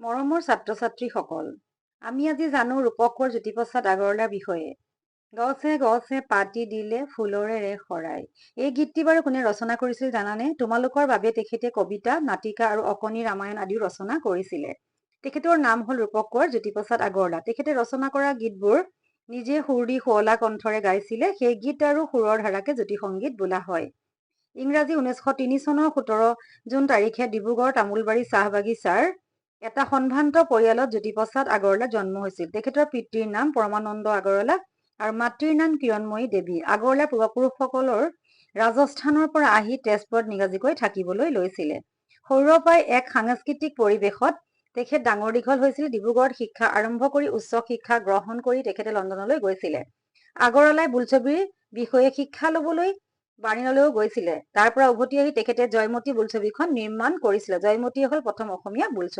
মৰমৰ ছাত্ৰ-ছাত্ৰীসকল, আমি আজি জানো ৰূপক কোঁৱৰ জ্যোতিপ্ৰসাদ আগৰৱালাৰ বিষয়ে। গছে গছে পাতি দিলে ফুলৰে ৰে শৰাই। এই গীতটি বাৰু কোনে ৰচনা কৰিছিল জানানে? তোমালোকৰ বাবে তেখেতে কবিতা, নাটিকা আৰু অকণি ৰামায়ণ আদিও ৰচনা কৰিছিলে। তেখেতৰ নাম হ'ল ৰূপক কোঁৱৰ জ্যোতিপ্ৰসাদ আগৰৱালা। তেখেতে ৰচনা কৰা গীতবোৰ নিজে সুৰ দি শুৱলা কণ্ঠৰে গাইছিলে। সেই গীত আৰু সুৰৰ ধাৰাকে জ্যোতি সংগীত বোলা হয়। ইংৰাজী 1903 চনৰ 17 জুন তাৰিখে ডিব্ৰুগড় তামোলবাৰী চাহ বাগিচাৰ এটা সম্ভ্ৰান্ত পৰিয়ালত জ্যোতিপ্ৰসাদ আগৰৱালাৰ জন্ম হৈছিল। তেখেতৰ পিতৃৰ নাম পৰমানন্দ আগৰৱালা আৰু মাতৃৰ নাম কিৰণময়ী দেৱী। আগৰৱালাৰ পূৰ্বপুৰুষসকলৰ ৰাজস্থানৰ পৰা আহি তেজপুৰত নিগাজীকৈ থাকিবলৈ লৈছিলে। সৰুৰে পৰাই এক সাংস্কৃতিক পৰিৱেশত তেখেত ডাঙৰ দীঘল হৈছিল। ডিব্ৰুগড়ত শিক্ষা আৰম্ভ কৰি উচ্চ শিক্ষা গ্ৰহণ কৰি তেখেতে লণ্ডনলৈ গৈছিলে। আগৰৱালাই বোলছবিৰ বিষয়ে শিক্ষা লবলৈ বাৰ্লিনলৈও গৈছিলে। তাৰ পৰা উভতি আহি তেখেতে জয়মতী বোলছবিখন নিৰ্মাণ কৰিছিলে। জয়মতীয়ে হ'ল প্ৰথম অসমীয়া বোলছবি।